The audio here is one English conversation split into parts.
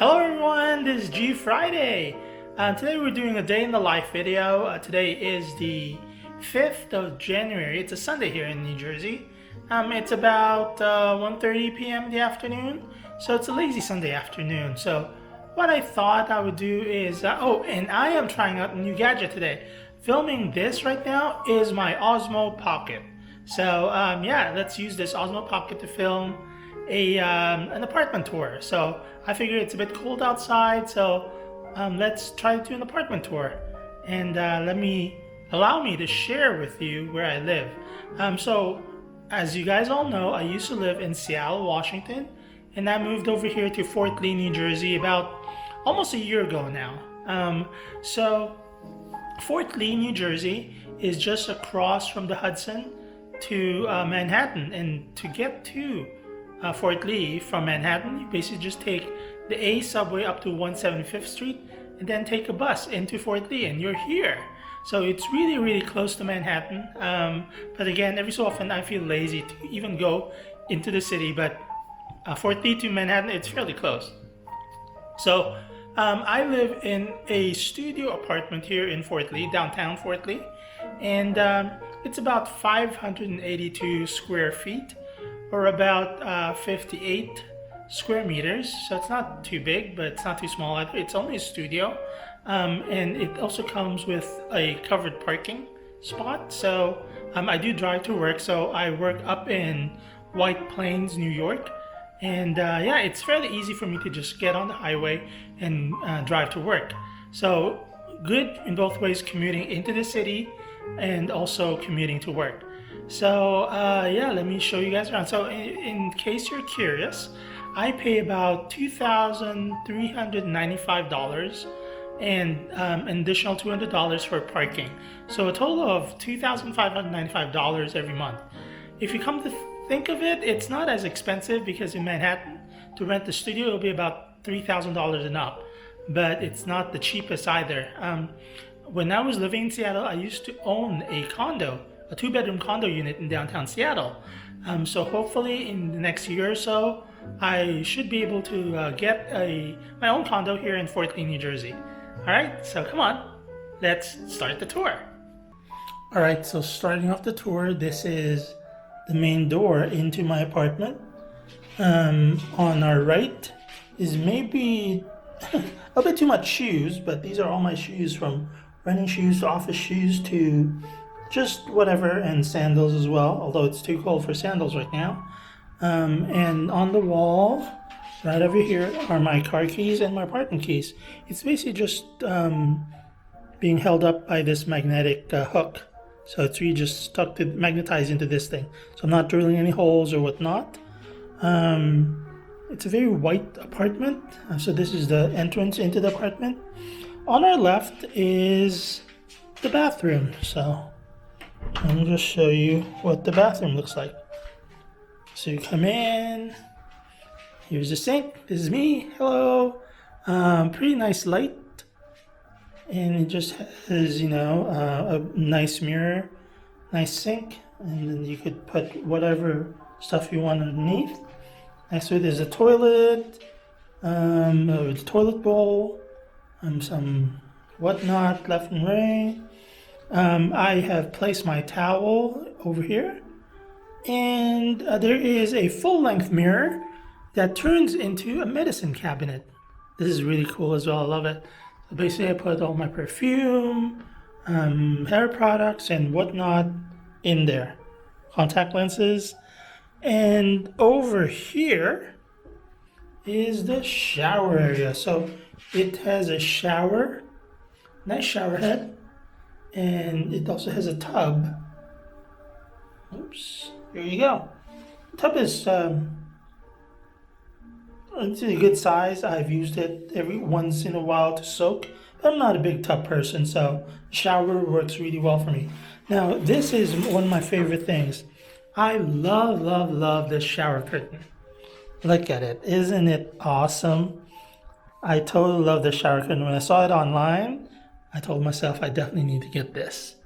Hello everyone, this is G Friday. Today we're doing a day in the life video. Today is the 5th of January. It's a Sunday here in New Jersey. It's about 1:30 p.m. in the afternoon, so it's a lazy Sunday afternoon. So what I thought I would do is, and I am trying out a new gadget today. Filming this right now is my Osmo Pocket. So yeah, let's use this Osmo Pocket to film an apartment tour. So I figured it's a bit cold outside, so let's try to do an apartment tour, and allow me to share with you where I live. So as you guys all know, I used to live in Seattle, Washington, and I moved over here to Fort Lee, New Jersey about almost a year ago now. So Fort Lee, New Jersey is just across from the Hudson to Manhattan, and to get to Fort Lee from Manhattan, you basically just take the A subway up to 175th Street and then take a bus into Fort Lee and you're here. So it's really, really close to Manhattan. But again, every so often I feel lazy to even go into the city, but Fort Lee to Manhattan, it's fairly close. So I live in a studio apartment here in Fort Lee, downtown Fort Lee, and it's about 582 square feet, or about 58 square meters. So it's not too big, but it's not too small either. It's only a studio. And it also comes with a covered parking spot. So I do drive to work. So I work up in White Plains, New York. And yeah, it's fairly easy for me to just get on the highway and drive to work. So good in both ways, commuting into the city and also commuting to work. So yeah, let me show you guys around. So in case you're curious, I pay about $2,395 and an additional $200 for parking. So a total of $2,595 every month. If you come to think of it, it's not as expensive because in Manhattan, to rent the studio, it'll be about $3,000 and up. But it's not the cheapest either. When I was living in Seattle, I used to own a condo, a 2-bedroom condo unit in downtown Seattle. So hopefully in the next year or so, I should be able to get my own condo here in Fort Lee, New Jersey. All right, so come on, let's start the tour. All right, so starting off the tour, this is the main door into my apartment. On our right is maybe a bit too much shoes, but these are all my shoes, from running shoes to office shoes to just whatever, and sandals as well, although it's too cold for sandals right now. And on the wall, right over here, are my car keys and my parking keys. It's basically just being held up by this magnetic hook. So it's really just stuck to magnetized into this thing. So I'm not drilling any holes or whatnot. It's a very white apartment. So this is the entrance into the apartment. On our left is the bathroom. So let me just show you what the bathroom looks like. So you come in, here's the sink, this is me, hello. Pretty nice light, and it just has, a nice mirror, nice sink, and then you could put whatever stuff you want underneath. Next to it is a toilet, a toilet bowl, some whatnot left and right. I have placed my towel over here, and there is a full-length mirror that turns into a medicine cabinet. This is really cool as well, I love it. So basically I put all my perfume, hair products and whatnot in there. Contact lenses. And over here is the shower area. So it has a shower, nice shower head, and it also has a tub. Oops, here you go. The tub is it's a good size. I've used it every once in a while to soak. I'm not a big tub person, so shower works really well for me. Now, this is one of my favorite things. I love, love, love this shower curtain. Look at it. Isn't it awesome? I totally love this shower curtain. When I saw it online, I told myself I definitely need to get this.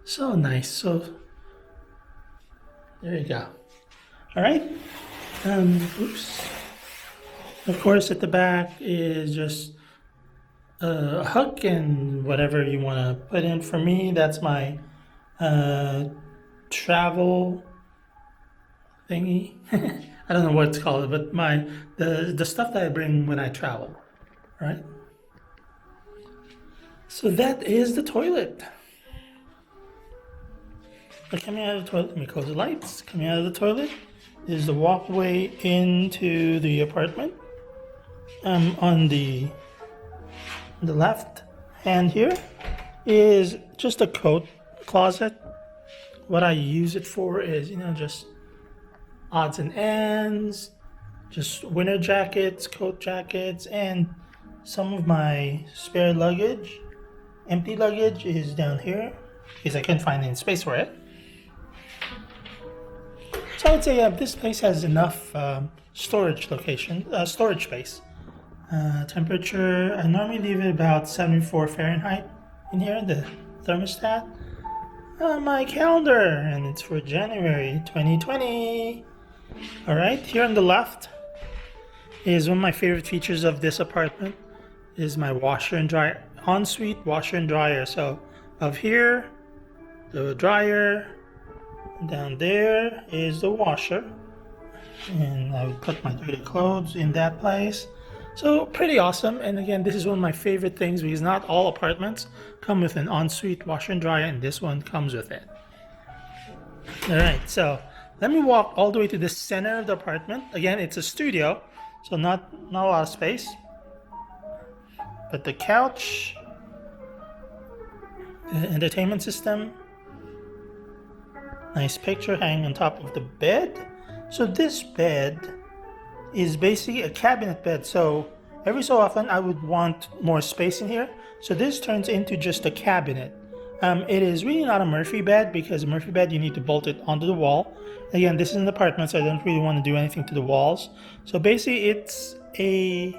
So nice. So there you go. All right. Oops. Of course, at the back is just a hook and whatever you want to put in. For me, that's my travel thingy. I don't know what it's called, but the stuff that I bring when I travel, right? So that is the toilet. But coming out of the toilet, let me close the lights. Coming out of the toilet is the walkway into the apartment. On the left hand here is just a coat closet. What I use it for is, just odds and ends, just winter jackets, coat jackets, and some of my spare luggage. Empty luggage is down here because I can't find any space for it. So I would say this place has enough storage space. Temperature, I normally leave it about 74 Fahrenheit in here, the thermostat. My calendar, and it's for January 2020. Alright, here on the left is one of my favorite features of this apartment is my washer and dryer, ensuite washer and dryer. So up here, the dryer, down there is the washer, and I would put my dirty clothes in that place. So pretty awesome. And again, this is one of my favorite things because not all apartments come with an ensuite washer and dryer, and this one comes with it. All right, so let me walk all the way to the center of the apartment. Again, it's a studio, so not a lot of space. But the couch, the entertainment system, nice picture hanging on top of the bed. So this bed is basically a cabinet bed. So every so often I would want more space in here. So this turns into just a cabinet. It is really not a Murphy bed because a Murphy bed you need to bolt it onto the wall. Again, this is an apartment, so I don't really want to do anything to the walls. So basically it's a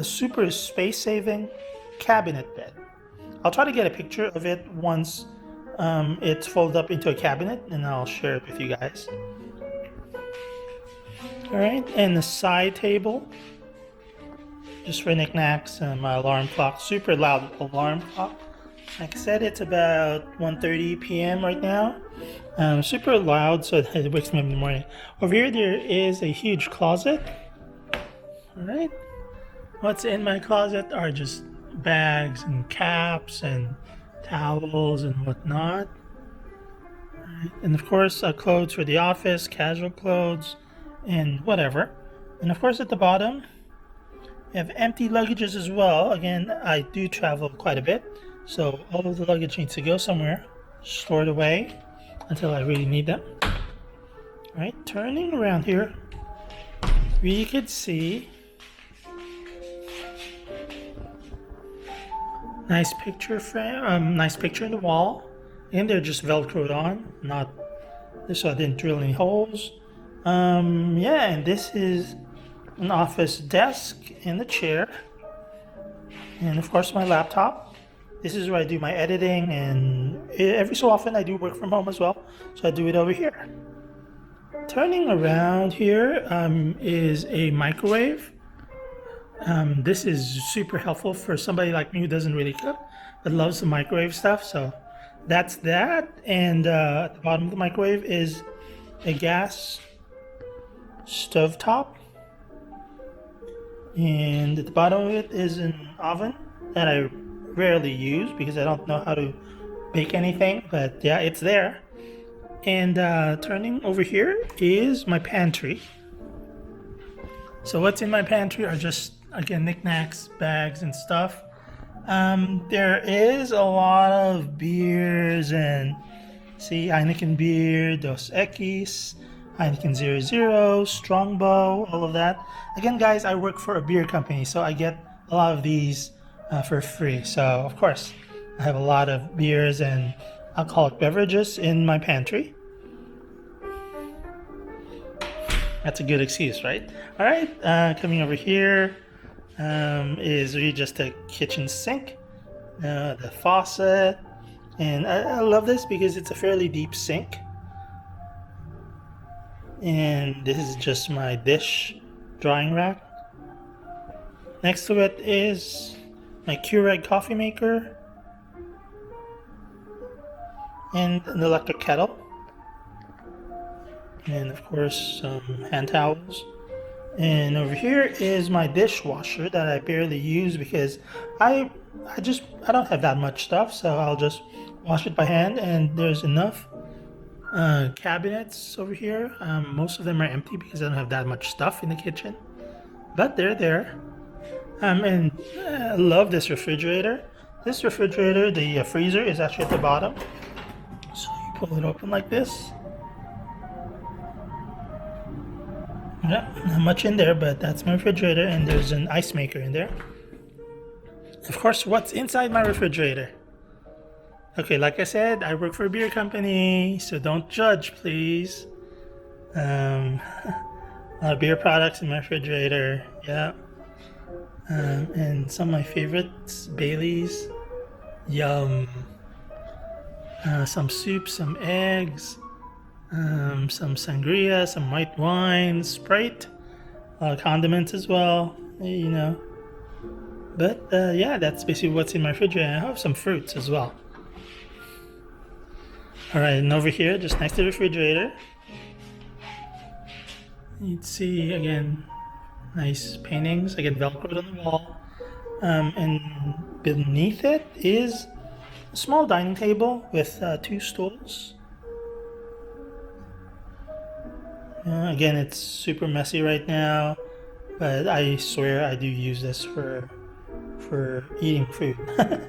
super space-saving cabinet bed. I'll try to get a picture of it once it's folded up into a cabinet, and I'll share it with you guys. Alright, and the side table, just for knickknacks, and my alarm clock, super loud alarm clock. Like I said, it's about 1:30 p.m. right now. Super loud, so it wakes me up in the morning. Over here, there is a huge closet. Alright, what's in my closet are just bags and caps and towels and whatnot. Alright, and of course, clothes for the office, casual clothes, and whatever. And of course, at the bottom, you have empty luggages as well. Again, I do travel quite a bit, so all of the luggage needs to go somewhere, stored away until I really need them. Alright, turning around here, we could see nice picture frame, nice picture in the wall, and they're just velcroed on, not so I didn't drill any holes. Yeah, and this is an office desk and a chair, and of course my laptop. This is where I do my editing, and every so often I do work from home as well, so I do it over here. Turning around here is a microwave. This is super helpful for somebody like me who doesn't really cook but loves the microwave stuff. So that's that. And at the bottom of the microwave is a gas stovetop, and at the bottom of it is an oven that I rarely use because I don't know how to bake anything, but yeah, it's there. And turning over here is my pantry. So what's in my pantry are just, again, knickknacks, bags, and stuff. There is a lot of beers and, see, Heineken beer, Dos Equis, Heineken 00, Strongbow, all of that. Again, guys, I work for a beer company, so I get a lot of these for free. So, of course, I have a lot of beers and alcoholic beverages in my pantry. That's a good excuse, right? All right, coming over here is really just a kitchen sink, the faucet, and I love this because it's a fairly deep sink. And this is just my dish drying rack. Next to it is my Keurig coffee maker and an electric kettle. And of course some hand towels. And over here is my dishwasher that I barely use because I don't have that much stuff, so I'll just wash it by hand. And there's enough cabinets over here. Most of them are empty because I don't have that much stuff in the kitchen, but they're there. And I love this refrigerator. This refrigerator, the freezer is actually at the bottom, so you pull it open like this. Yeah, not much in there, but that's my refrigerator, and there's an ice maker in there. Of course, what's inside my refrigerator? Okay, like I said, I work for a beer company, so don't judge, please. A lot of beer products in my refrigerator, yeah. And some of my favorites, Bailey's, yum. Some soup, some eggs. Some sangria, some white wine, Sprite, condiments as well, you know. But yeah, that's basically what's in my refrigerator. I have some fruits as well. Alright, and over here, just next to the refrigerator, you'd see, again, nice paintings, again, Velcroed on the wall. And beneath it is a small dining table with 2 stools. Again, it's super messy right now, but I swear I do use this for eating food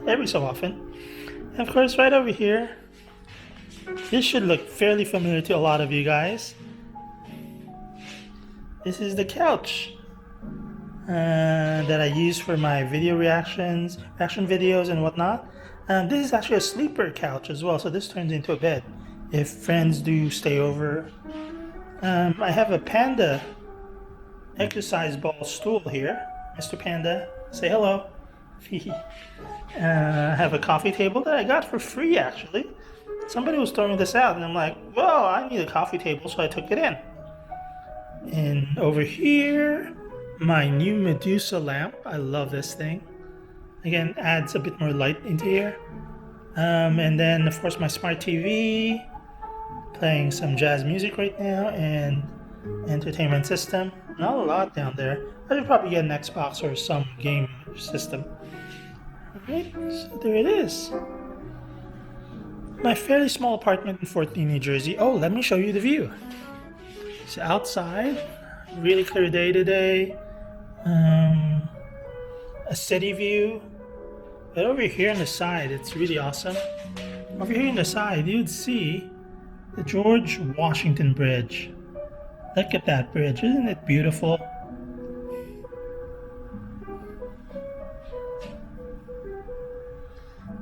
every so often. And of course, right over here, this should look fairly familiar to a lot of you guys. This is the couch that I use for my video reaction videos and whatnot. This is actually a sleeper couch as well, so this turns into a bed if friends do stay over. I have a Panda exercise ball stool here. Mr. Panda, say hello. I have a coffee table that I got for free, actually. Somebody was throwing this out, and I'm like, well, I need a coffee table, so I took it in. And over here, my new Medusa lamp. I love this thing. Again, adds a bit more light into here. And then, of course, my smart TV. Playing some jazz music right now, and entertainment system. Not a lot down there. I should probably get an Xbox or some game system. Alright, so there it is. My fairly small apartment in Fort Lee, New Jersey. Oh, let me show you the view. So outside, really clear day today. A city view. But over here on the side, it's really awesome. Over here on the side, you'd see the George Washington Bridge. Look at that bridge, isn't it beautiful?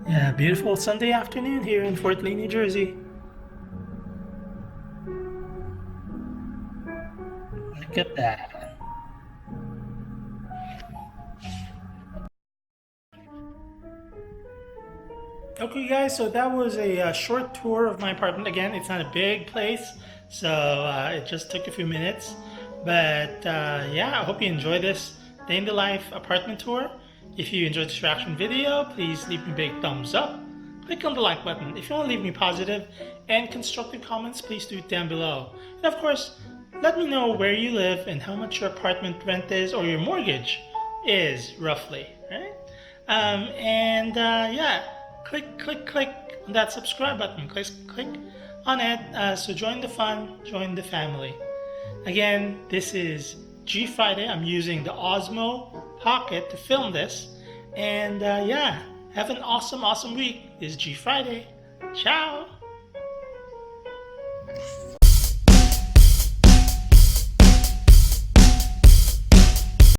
Yeah, beautiful Sunday afternoon here in Fort Lee, New Jersey. Look at that. Okay guys, so that was a short tour of my apartment. Again, it's not a big place, so it just took a few minutes. But yeah, I hope you enjoyed this day in the life apartment tour. If you enjoyed this reaction video, please leave me a big thumbs up. Click on the like button. If you want to leave me positive and constructive comments, please do it down below. And of course, let me know where you live and how much your apartment rent is or your mortgage is roughly, right? Yeah. Click on that subscribe button. Click on it. So join the fun, join the family. Again, this is G Friday. I'm using the Osmo Pocket to film this. And yeah, have an awesome week. This is G Friday. Ciao.